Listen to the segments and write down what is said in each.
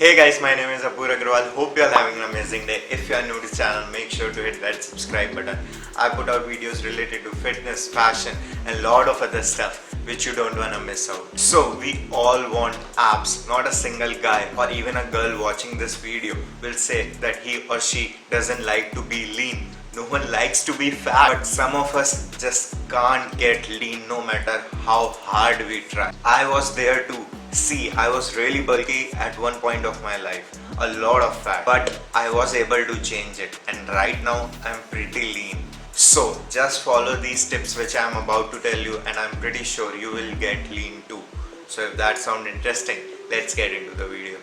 Hey guys, my name is Apur Agrawal. Hope you are having an amazing day. If you are new to this channel, make sure to hit that subscribe button. I put out videos related to fitness, fashion and lot of other stuff which you don't want to miss out. So we all want abs. Not a single guy or even a girl watching this video will say that he or she doesn't like to be lean. No one likes to be fat, but some of us just can't get lean no matter how hard we try. I was there too. See, I was really bulky at one point of my life, a lot of fat, but I was able to change it and right now I'm pretty lean. So just follow these tips which I am about to tell you and I'm pretty sure you will get lean too. So if that sounds interesting, let's get into the video.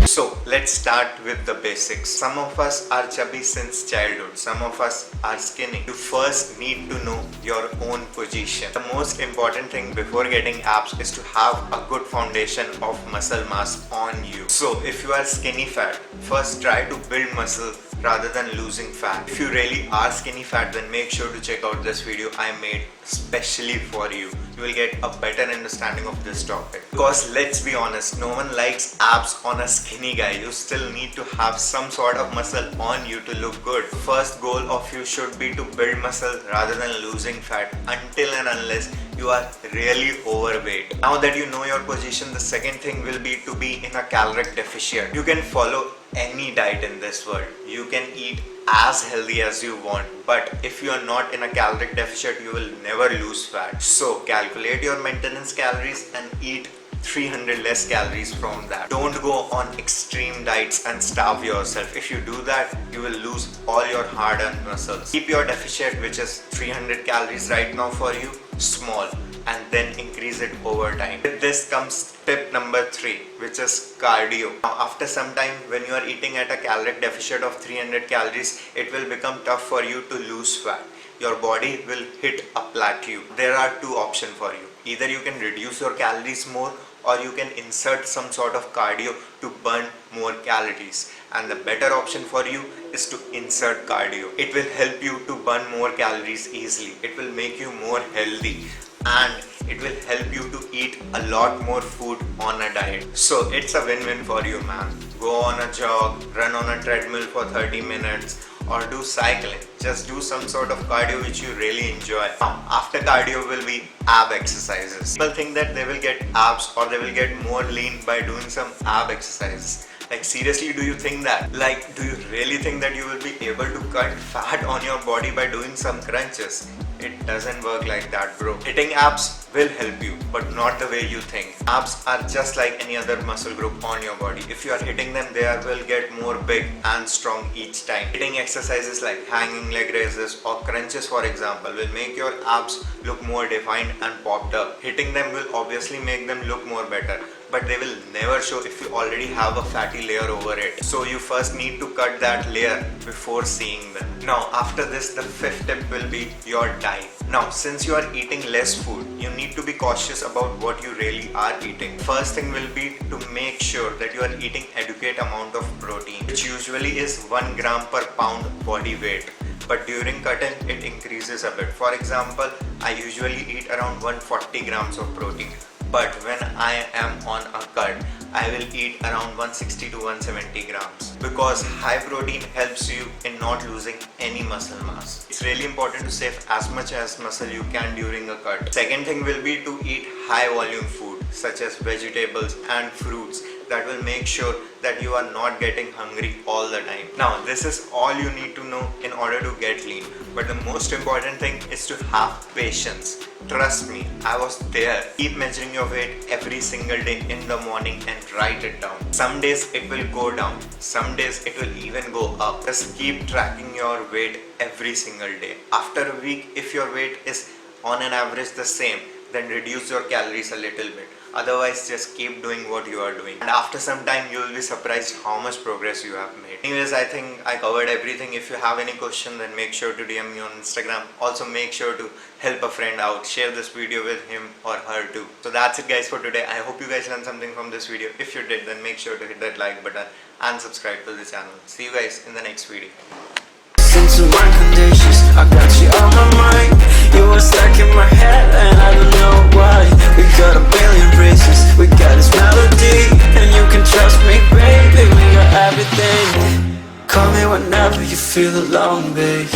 So let's start with the basics. Some of us are chubby since childhood, some of us are skinny. You first need to know your own position. The most important thing before getting abs is to have a good foundation of muscle mass on you. So if you are skinny fat, first try to build muscle rather than losing fat. If you really are skinny fat, then make sure to check out this video I made specially for you. You will get a better understanding of this topic. Because let's be honest, no one likes abs on a skinny guy. You still need to have some sort of muscle on you to look good. First goal of you should be to build muscle rather than losing fat until and unless you are really overweight. Now that you know your position, the second thing will be to be in a caloric deficit. You can follow any diet in this world. You can eat as healthy as you want, but if you are not in a caloric deficit, you will never lose fat. So calculate your maintenance calories and eat 300 less calories from that. Don't go on extreme diets and starve yourself. If you do that, you will lose all your hard-earned muscles. Keep your deficit, which is 300 calories right now for you, small, and then increase it over time. With this comes tip number 3, which is cardio. Now, after some time, when you are eating at a caloric deficit of 300 calories, it will become tough for you to lose fat. Your body will hit a plateau. There are two options for you. Either you can reduce your calories more or you can insert some sort of cardio to burn more calories. And the better option for you is to insert cardio. It will help you to burn more calories easily. It will make you more healthy and it will help you to eat a lot more food on a diet. So it's a win-win for you, man. Go on a jog, run on a treadmill for 30 minutes or do cycling. Just do some sort of cardio which you really enjoy. After cardio will be ab exercises. People think that they will get abs or they will get more lean by doing some ab exercises. Like seriously, do you think that? Like, do you really think that you will be able to cut fat on your body by doing some crunches? It doesn't work like that, bro. Hitting abs will help you, but not the way you think. Abs are just like any other muscle group on your body. If you are hitting them, they will get more big and strong each time. Hitting exercises like hanging leg raises or crunches, for example, will make your abs look more defined and popped up. Hitting them will obviously make them look more better, but they will never show if you already have a fatty layer over it. So you first need to cut that layer before seeing them. Now after this, the 5th tip will be your diet. Now since you are eating less food, you need to be cautious about what you really are eating. First thing will be to make sure that you are eating adequate amount of protein, which usually is 1 gram per pound body weight. But during cutting, it increases a bit. For example, I usually eat around 140 grams of protein. But when I am on a cut, I will eat around 160 to 170 grams because high protein helps you in not losing any muscle mass. It's really important to save as much as muscle you can during a cut. Second thing will be to eat high volume food such as vegetables and fruits that will make sure that you are not getting hungry all the time. Now this is all you need to know in order to get lean, but the most important thing is to have patience. Trust me, I was there. Keep measuring your weight every single day in the morning and write it down. Some days it will go down, some days it will even go up. Just keep tracking your weight every single day. After a week, if your weight is on an average the same, then reduce your calories a little bit. Otherwise, just keep doing what you are doing. And after some time, you will be surprised how much progress you have made. Anyways, I think I covered everything. If you have any question, then make sure to DM me on Instagram. Also, make sure to help a friend out. Share this video with him or her too. So that's it guys for today. I hope you guys learned something from this video. If you did, then make sure to hit that like button and subscribe to the channel. See you guys in the next video. Into my conditions, I got you on my mind. You were stuck in my head and I don't know why. We got a billion reasons, we got this melody, and you Call me whenever you feel alone, babe.